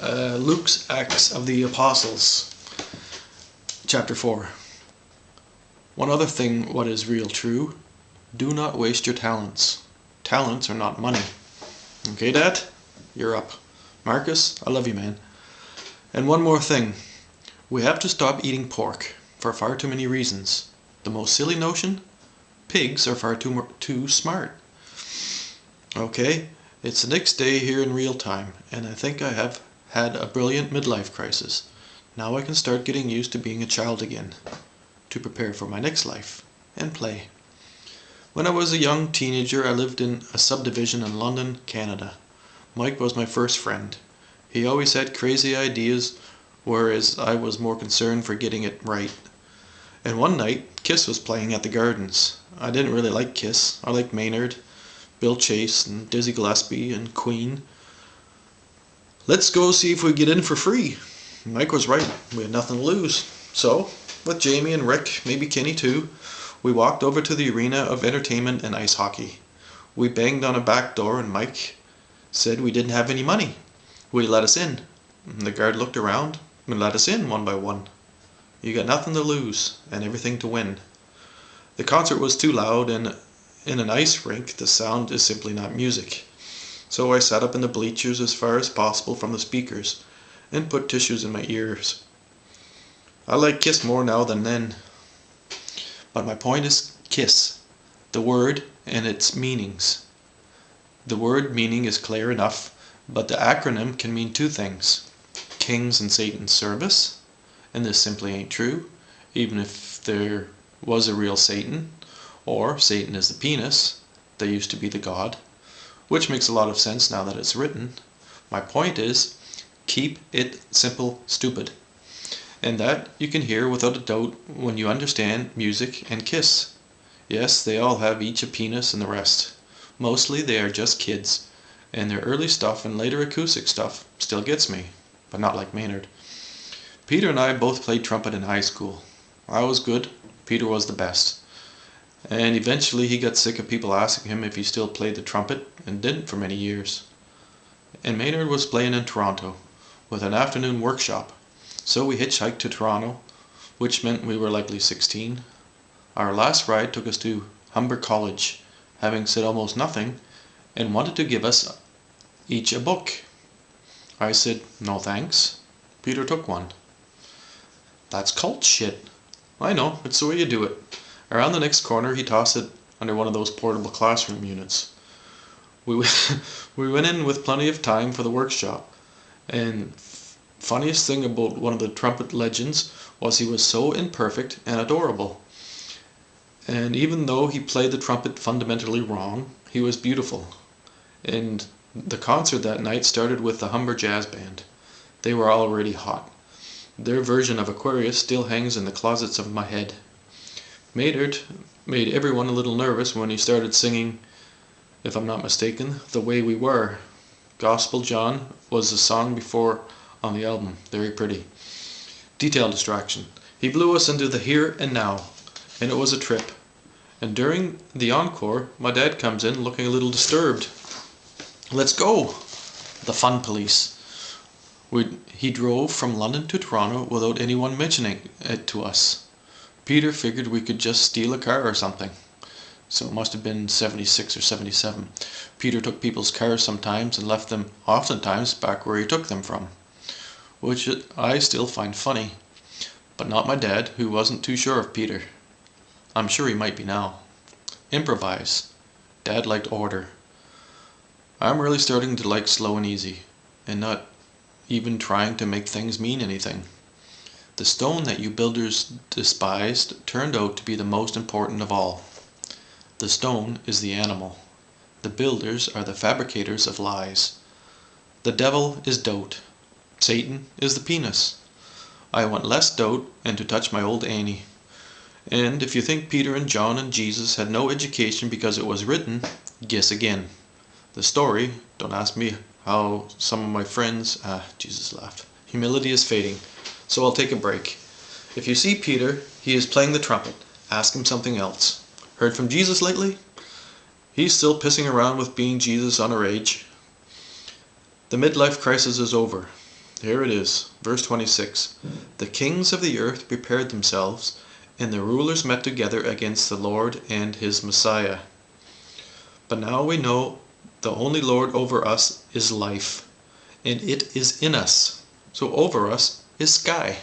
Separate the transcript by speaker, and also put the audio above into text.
Speaker 1: Luke's Acts of the Apostles, chapter 4. One other thing, what is real true, do not waste your talents. Talents are not money. Okay, Dad? You're up. Markus, I love you, man. And one more thing. We have to stop eating pork for far too many reasons. The most silly notion? Pigs are far too smart. Okay, it's the next day here in real time, and I think I have had a brilliant midlife crisis. Now I can start getting used to being a child again, to prepare for my next life, and play. When I was a young teenager, I lived in a subdivision in London, Canada. Mike was my first friend. He always had crazy ideas, whereas I was more concerned for getting it right. And one night, Kiss was playing at the Gardens. I didn't really like Kiss. I liked Maynard, Bill Chase, and Dizzy Gillespie, and Queen. Let's go see if we get in for free. Mike was right. We had nothing to lose. So, with Jamie and Rick, maybe Kenny too, we walked over to the arena of entertainment and ice hockey. We banged on a back door and Mike said we didn't have any money. Would he let us in? And the guard looked around and let us in one by one. You got nothing to lose and everything to win. The concert was too loud, and in an ice rink the sound is simply not music. So I sat up in the bleachers as far as possible from the speakers and put tissues in my ears. I like Kiss more now than then. But my point is Kiss, the word and its meanings. The word meaning is clear enough, but the acronym can mean two things. Kings in Satan's service, and this simply ain't true, even if there was a real Satan, or Satan is the penis, that used to be the god, which makes a lot of sense now that it's written. My point is, keep it simple, stupid. And that you can hear without a doubt when you understand music and Kiss. Yes, they all have each a penis and the rest. Mostly they are just kids, and their early stuff and later acoustic stuff still gets me, but not like Maynard. Peter and I both played trumpet in high school. I was good, Peter was the best. And eventually he got sick of people asking him if he still played the trumpet, and didn't for many years. And Maynard was playing in Toronto, with an afternoon workshop. So we hitchhiked to Toronto, which meant we were likely 16. Our last ride took us to Humber College, having said almost nothing, and wanted to give us each a book. I said, no thanks. Peter took one. That's cult shit. I know, it's the way you do it. Around the next corner, he tossed it under one of those portable classroom units. We went in with plenty of time for the workshop, and funniest thing about one of the trumpet legends was he was so imperfect and adorable. And even though he played the trumpet fundamentally wrong, he was beautiful. And the concert that night started with the Humber Jazz Band. They were already hot. Their version of Aquarius still hangs in the closets of my head. Maynard made everyone a little nervous when he started singing, if I'm not mistaken, The Way We Were. Gospel John was the song before on the album. Very pretty. Detail distraction. He blew us into the here and now, and it was a trip. And during the encore, my dad comes in looking a little disturbed. Let's go! The fun police. He drove from London to Toronto without anyone mentioning it to us. Peter figured we could just steal a car or something. So it must have been 76 or 77. Peter took people's cars sometimes and left them oftentimes back where he took them from, which I still find funny. But not my dad, who wasn't too sure of Peter. I'm sure he might be now. Improvise. Dad liked order. I'm really starting to like slow and easy, and not even trying to make things mean anything. The stone that you builders despised turned out to be the most important of all. The stone is the animal. The builders are the fabricators of lies. The devil is doubt. Satan is the penis. I want less doubt and to touch my old Annie. And if you think Peter and John and Jesus had no education because it was written, guess again. The story, don't ask me how some of my friends, Jesus laughed. Humility is fading, so I'll take a break. If you see Peter, he is playing the trumpet. Ask him something else. Heard from Jesus lately? He's still pissing around with being Jesus on our age. The midlife crisis is over. Here it is, verse 26. The kings of the earth prepared themselves, and the rulers met together against the Lord and his Messiah. But now we know the only Lord over us is life, and it is in us. So over us is sky.